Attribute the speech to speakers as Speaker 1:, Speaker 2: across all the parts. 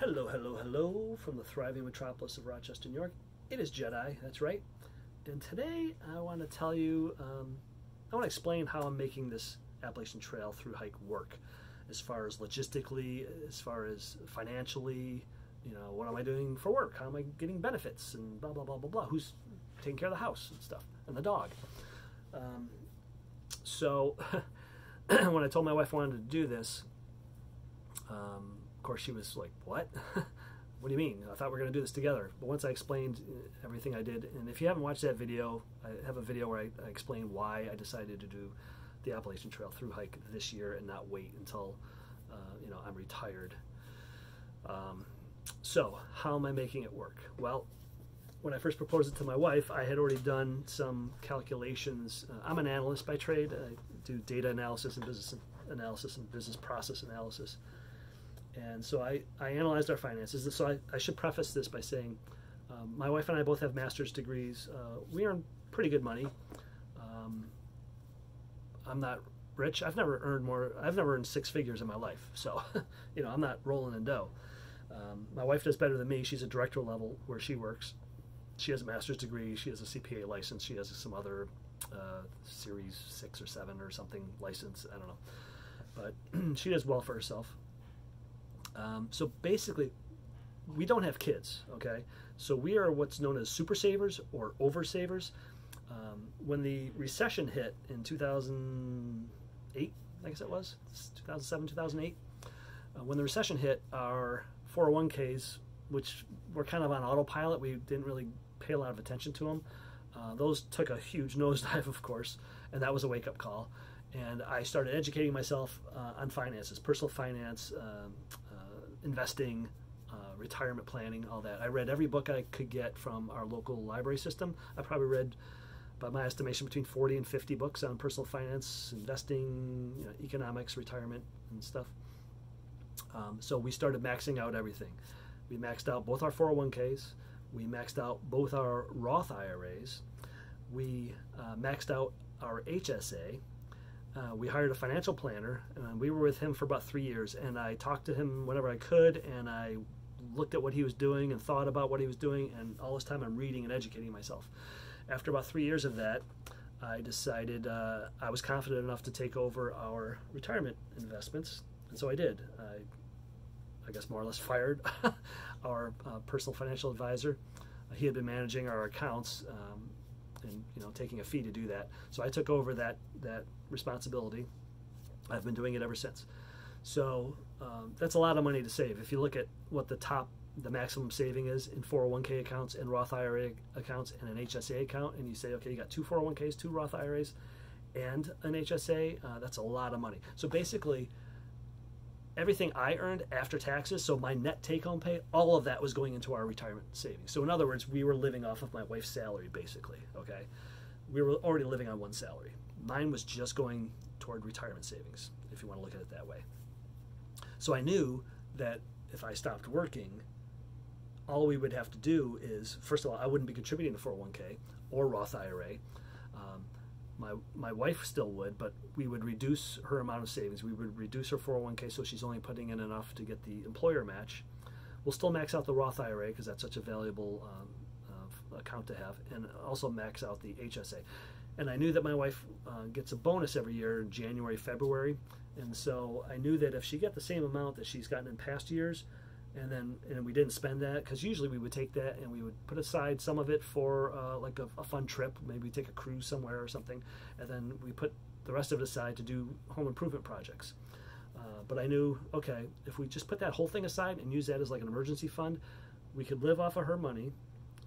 Speaker 1: Hello, hello, hello from the thriving metropolis of Rochester, New York. It is Jedi, that's right. And today I want to tell you, I want to explain how I'm making this Appalachian Trail through hike work, as far as logistically, as far as financially, what am I doing for work? How am I getting benefits and blah, blah, blah, blah, blah. Who's taking care of the house and stuff, and the dog. So when I told my wife I wanted to do this, of course, she was like, what? What do you mean? I thought we were going to do this together. But once I explained everything I did, and if you haven't watched that video, I have a video where I explain why I decided to do the Appalachian Trail through hike this year and not wait until, I'm retired. So how am I making it work? Well, when I first proposed it to my wife, I had already done some calculations. I'm an analyst by trade. I do data analysis and business process analysis. And so I analyzed our finances. So I should preface this by saying my wife and I both have master's degrees. We earn pretty good money. I'm not rich. I've never earned six figures in my life. So, I'm not rolling in dough. My wife does better than me. She's a director level where she works. She has a master's degree. She has a CPA license. She has some other Series 6 or 7 or something license. I don't know. But she does well for herself. So basically, we don't have kids, okay? So we are what's known as super savers or over savers. When the recession hit in 2008, I guess it was, 2007, 2008, when the recession hit, our 401ks, which were kind of on autopilot, we didn't really pay a lot of attention to them. Those took a huge nosedive, of course, and that was a wake-up call. And I started educating myself on finances, personal finance, investing, retirement planning, all that. I read every book I could get from our local library system. I probably read, by my estimation, between 40 and 50 books on personal finance, investing, economics, retirement, and stuff. So we started maxing out everything. We maxed out both our 401ks. We maxed out both our Roth IRAs. We maxed out our HSA. We hired a financial planner, and we were with him for about 3 years, and I talked to him whenever I could, and I looked at what he was doing and thought about what he was doing, and all this time I'm reading and educating myself. After about 3 years of that, I decided I was confident enough to take over our retirement investments, and so I did. I guess more or less fired our personal financial advisor. He had been managing our accounts, and taking a fee to do that. So I took over that responsibility. I've been doing it ever since. So that's a lot of money to save. If you look at what the maximum saving is in 401k accounts and Roth IRA accounts and an HSA account, and you say, okay, you got 2 401ks, 2 Roth IRAs, and an HSA, that's a lot of money. So basically, everything I earned after taxes, so my net take-home pay, all of that was going into our retirement savings. So in other words, we were living off of my wife's salary, basically, okay? We were already living on one salary. Mine was just going toward retirement savings, if you want to look at it that way. So I knew that if I stopped working, all we would have to do is, first of all, I wouldn't be contributing to 401k or Roth IRA. My wife still would, but we would reduce her amount of savings. We would reduce her 401k so she's only putting in enough to get the employer match. We'll still max out the Roth IRA because that's such a valuable account to have, and also max out the HSA. And I knew that my wife gets a bonus every year in January, February, and so I knew that if she got the same amount that she's gotten in past years, and we didn't spend that, because usually we would take that and we would put aside some of it for like a fun trip, maybe take a cruise somewhere or something, and then we put the rest of it aside to do home improvement projects. But I knew, okay, if we just put that whole thing aside and use that as like an emergency fund, we could live off of her money,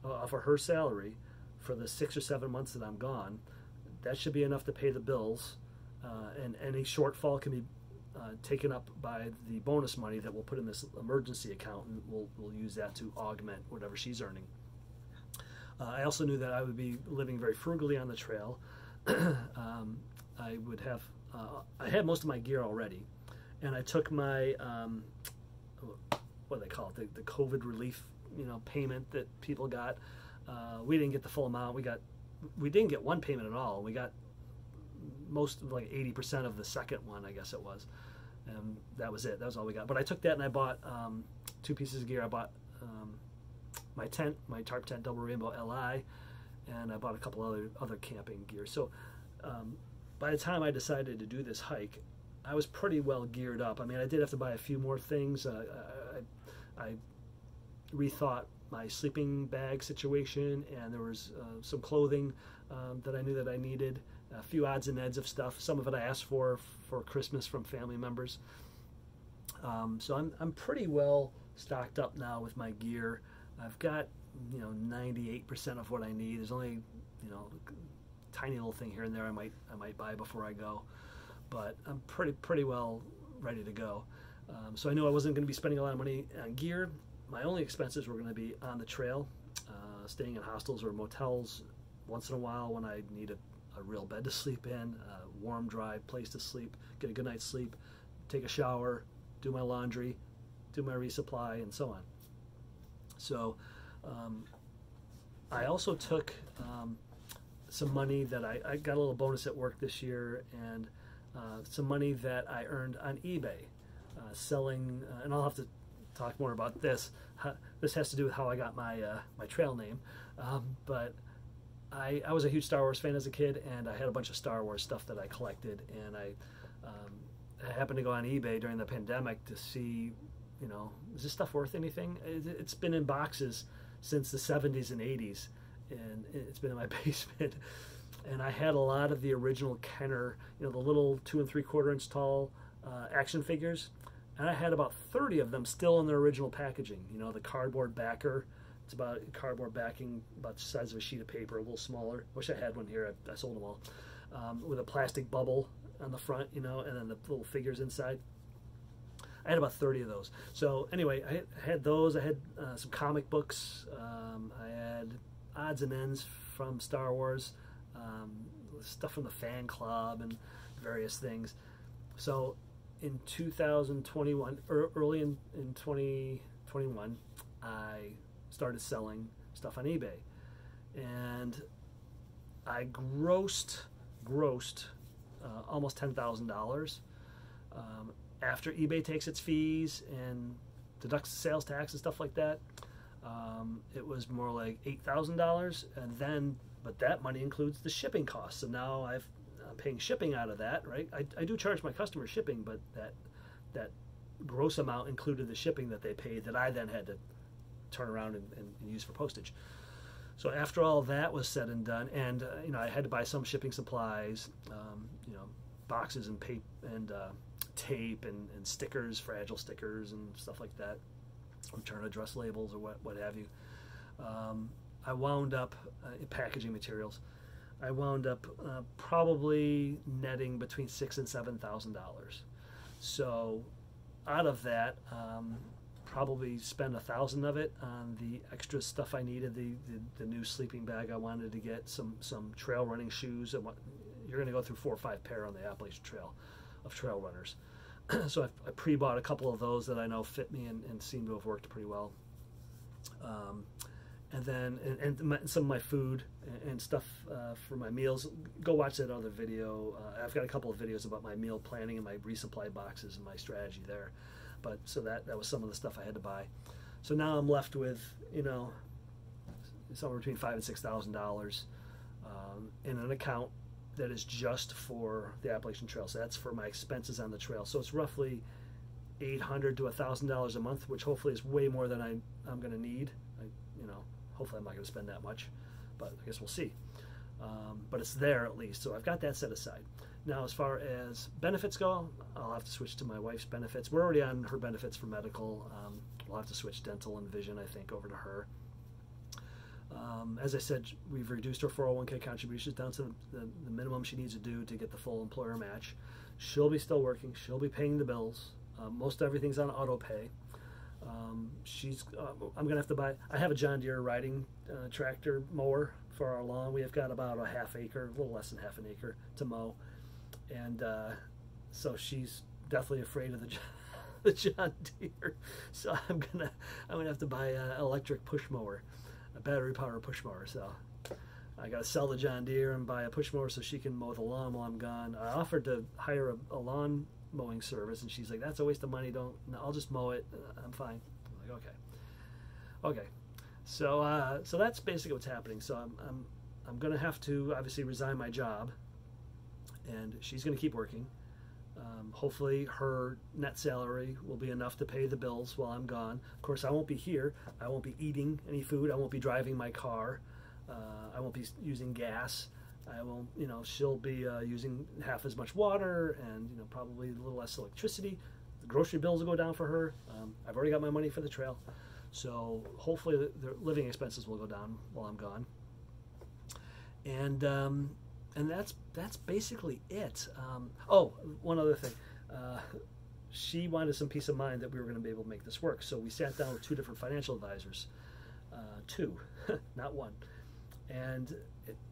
Speaker 1: off of her salary for the 6 or 7 months that I'm gone. That should be enough to pay the bills, and any shortfall can be taken up by the bonus money that we'll put in this emergency account, and we'll use that to augment whatever she's earning. I also knew that I would be living very frugally on the trail. I would have, I had most of my gear already, and I took my, what do they call it, the COVID relief, payment that people got. We didn't get the full amount. We didn't get one payment at all. We got most of like 80% of the second one, I guess it was. And that was it. That was all we got. But I took that and I bought two pieces of gear. I bought my tent, my tarp tent, Double Rainbow LI, and I bought a couple other camping gear. So by the time I decided to do this hike, I was pretty well geared up. I mean, I did have to buy a few more things. I rethought my sleeping bag situation, and there was some clothing that I knew that I needed, a few odds and ends of stuff. Some of it I asked for Christmas from family members. So I'm pretty well stocked up now with my gear. I've got 98% of what I need. There's only tiny little thing here and there I might buy before I go, but I'm pretty well ready to go. So I knew I wasn't going to be spending a lot of money on gear. My only expenses were going to be on the trail, staying in hostels or motels once in a while when I need a real bed to sleep in, a warm, dry place to sleep, get a good night's sleep, take a shower, do my laundry, do my resupply, and so on. So I also took some money that I got a little bonus at work this year, and some money that I earned on eBay, selling, and I'll have to talk more about this. This has to do with how I got my my trail name, but I was a huge Star Wars fan as a kid, and I had a bunch of Star Wars stuff that I collected, and I happened to go on eBay during the pandemic to see, is this stuff worth anything? It's been in boxes since the 70s and 80s, and it's been in my basement. And I had a lot of the original Kenner, the little 2 3/4 inch tall action figures, and I had about 30 of them still in their original packaging. The cardboard backer. It's about cardboard backing, about the size of a sheet of paper, a little smaller. Wish I had one here. I sold them all, with a plastic bubble on the front, and then the little figures inside. I had about 30 of those. So anyway, I had those. I had some comic books. I had odds and ends from Star Wars, stuff from the fan club and various things. So in 2021, early in 2021, I started selling stuff on eBay, and I grossed almost $10,000 after eBay takes its fees and deducts the sales tax and stuff like that. It was more like $8,000, and but that money includes the shipping costs. So now I'm paying shipping out of that, right? I do charge my customers shipping, but that gross amount included the shipping that they paid that I then had to turn around and use for postage. So after all that was said and done, and I had to buy some shipping supplies, boxes and tape and stickers, fragile stickers and stuff like that, return address labels or what have you. I wound up in packaging materials. I wound up probably netting between $6,000 and $7,000. So out of that, probably spend $1,000 of it on the extra stuff I needed, the new sleeping bag I wanted to get, some trail running shoes. You're going to go through 4 or 5 pair on the Appalachian Trail of trail runners. So I pre-bought a couple of those that I know fit me and seem to have worked pretty well. And then some of my food and stuff for my meals. Go watch that other video. I've got a couple of videos about my meal planning and my resupply boxes and my strategy there. But so that was some of the stuff I had to buy. So now I'm left with somewhere between $5,000 and $6,000 in an account that is just for the Appalachian Trail. So that's for my expenses on the trail. So it's roughly $800 to $1,000 a month, which hopefully is way more than I'm going to need. Hopefully I'm not going to spend that much, but I guess we'll see. But it's there at least, so I've got that set aside. Now, as far as benefits go, I'll have to switch to my wife's benefits. We're already on her benefits for medical. We'll have to switch dental and vision, I think, over to her. As I said, we've reduced her 401k contributions down to the minimum she needs to do to get the full employer match. She'll be still working. She'll be paying the bills. Most everything's on auto pay. I'm going to have to buy, I have a John Deere riding tractor mower for our lawn. We have got about a half acre, a little less than half an acre to mow. And so she's definitely afraid of the John Deere. So I'm gonna have to buy an electric push mower, a battery powered push mower. So I got to sell the John Deere and buy a push mower so she can mow the lawn while I'm gone. I offered to hire a lawn mowing service, and she's like, "That's a waste of money. No, I'll just mow it. I'm fine." I'm I'm like, okay. So that's basically what's happening. So I'm going to have to obviously resign my job, and she's going to keep working. Hopefully her net salary will be enough to pay the bills while I'm gone. Of course, I won't be here. I won't be eating any food. I won't be driving my car. I won't be using gas. I won't, she'll be using half as much water and, probably a little less electricity. The grocery bills will go down for her. I've already got my money for the trail. So hopefully the living expenses will go down while I'm gone. And that's basically it. One other thing. She wanted some peace of mind that we were going to be able to make this work. So we sat down with two different financial advisors, two, not one, and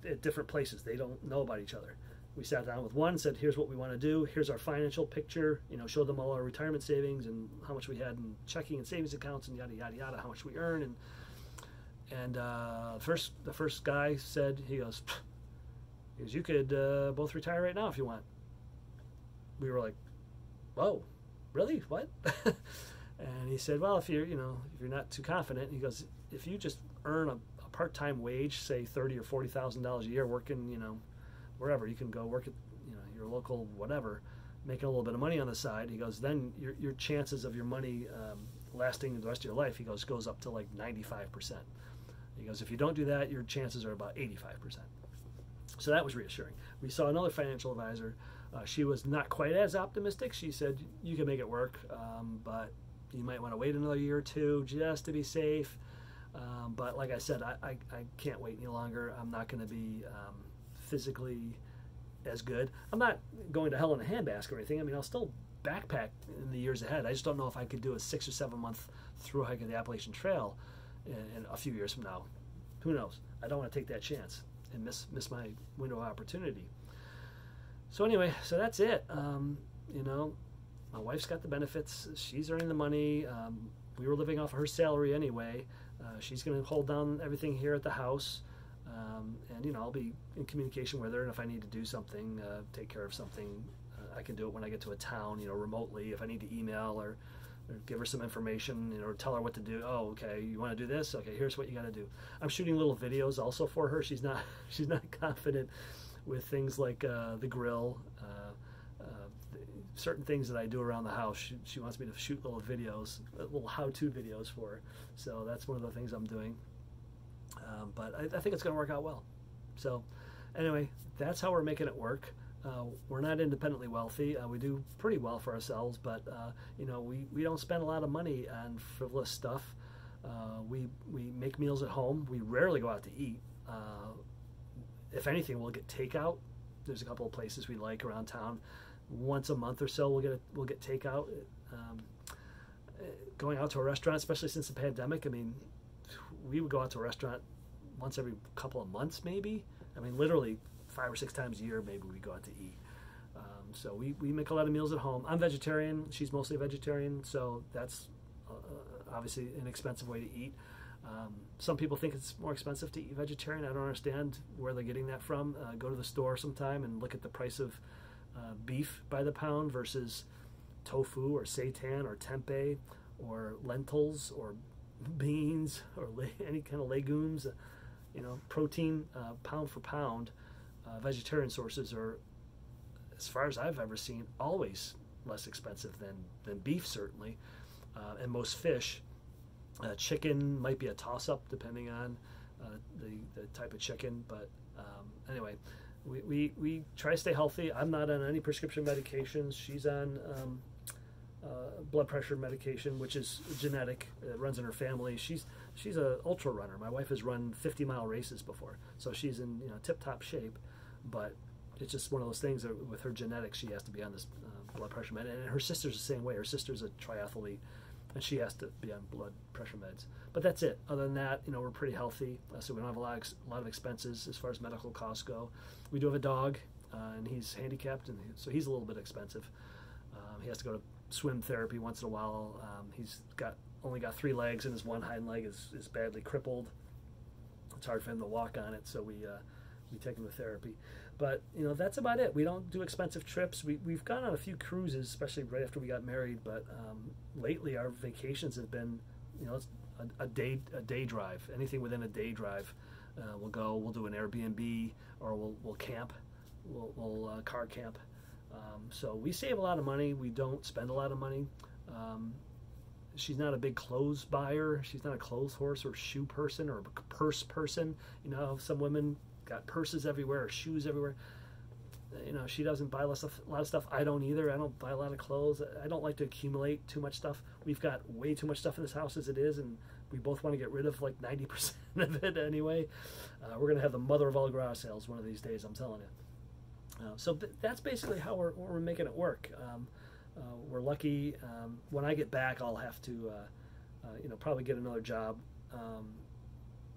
Speaker 1: at different places. They don't know about each other. We sat down with one, said, here's what we want to do. Here's our financial picture. Showed them all our retirement savings and how much we had in checking and savings accounts and yada, yada, yada, how much we earn. And the first guy said, he goes, you could both retire right now if you want. We were like, whoa, really? What? And he said, well, if you're not too confident, he goes, if you just earn a part-time wage, say $30,000 or $40,000 a year, working, wherever, you can go work at, your local whatever, making a little bit of money on the side. He goes, then your chances of your money lasting the rest of your life, he goes up to like 95%. He goes, if you don't do that, your chances are about 85%. So that was reassuring. We saw another financial advisor. She was not quite as optimistic. She said, you can make it work, but you might want to wait another year or two just to be safe. But like I said, I can't wait any longer. I'm not going to be physically as good. I'm not going to hell in a handbasket or anything. I mean, I'll still backpack in the years ahead. I just don't know if I could do a 6 or 7 month through hike of the Appalachian Trail in a few years from now. Who knows? I don't want to take that chance and miss my window of opportunity. So anyway, so that's it. My wife's got the benefits. She's earning the money. We were living off of her salary anyway. She's going to hold down everything here at the house. And I'll be in communication with her, and if I need to do something, take care of something, I can do it when I get to a town, remotely. If I need to email or give her some information, or tell her what to do. Oh, okay, you want to do this? Okay, here's what you got to do. I'm shooting little videos also for her. She's not confident with things like the grill, certain things that I do around the house. She wants me to shoot little videos, little how-to videos for her. So that's one of the things I'm doing. But I think it's going to work out well. So anyway, that's how we're making it work. We're not independently wealthy. We do pretty well for ourselves, but we don't spend a lot of money on frivolous stuff. We make meals at home. We rarely go out to eat. If anything, we'll get takeout. There's a couple of places we like around town. Once a month or so, we'll get takeout. Going out to a restaurant, especially since the pandemic, I mean, we would go out to a restaurant once every couple of months, maybe. I mean, literally 5 or 6 times a year, maybe we go out to eat. So we make a lot of meals at home. I'm vegetarian. She's mostly vegetarian, so that's obviously an expensive way to eat. Some people think it's more expensive to eat vegetarian. I don't understand where they're getting that from. Go to the store sometime and look at the price of beef by the pound versus tofu or seitan or tempeh or lentils or beans or any kind of legumes. Protein pound for pound. Vegetarian sources are, as far as I've ever seen, always less expensive than beef, certainly, and most fish. Chicken might be a toss-up depending on the type of chicken, but anyway, we try to stay healthy. I'm not on any prescription medications. She's on blood pressure medication, which is genetic. It runs in her family. She's an ultra runner. My wife has run 50-mile races before, so she's in tip-top shape. But it's just one of those things that with her genetics, she has to be on this blood pressure med. And her sister's the same way. Her sister's a triathlete, and she has to be on blood pressure meds. But that's it. Other than that, we're pretty healthy, so we don't have a lot of expenses as far as medical costs go. We do have a dog, and he's handicapped, and so he's a little bit expensive. He has to go to swim therapy once in a while. He's only got 3 legs, and his one hind leg is badly crippled. It's hard for him to walk on it, so we take him to therapy. But that's about it. We don't do expensive trips. We've gone on a few cruises, especially right after we got married. But lately, our vacations have been you know, it's a day drive. Anything within a day drive, we'll go. We'll do an Airbnb, or we'll camp. We'll car camp. So we save a lot of money. We don't spend a lot of money. She's not a big clothes buyer. She's not a clothes horse or shoe person or a purse person. You know, some women got purses everywhere or shoes everywhere. You know, she doesn't buy a lot of stuff. I don't either. I don't buy a lot of clothes. I don't like to accumulate too much stuff. We've got way too much stuff in this house as it is, and we both want to get rid of like 90% of it anyway. We're going to have the mother of all garage sales one of these days, I'm telling you. So that's basically how we're making it work. We're lucky. When I get back, I'll have to, you know, probably get another job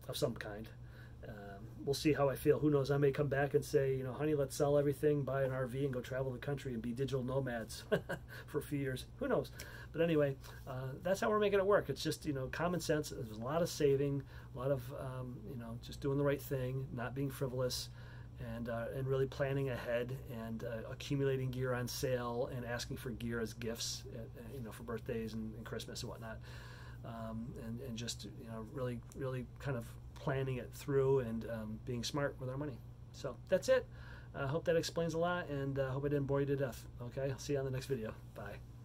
Speaker 1: of some kind. We'll see how I feel. Who knows? I may come back and say, you know, honey, let's sell everything, buy an RV, and go travel the country and be digital nomads for a few years. Who knows? But anyway, that's how we're making it work. It's just, you know, common sense. There's a lot of saving, a lot of, you know, just doing the right thing, not being frivolous, and really planning ahead, and accumulating gear on sale, and asking for gear as gifts, you know, for birthdays and Christmas and whatnot, and just, you know, really kind of planning it through, and being smart with our money. So that's it. I hope that explains a lot, and I hope I didn't bore you to death. Okay, I'll see you on the next video. Bye.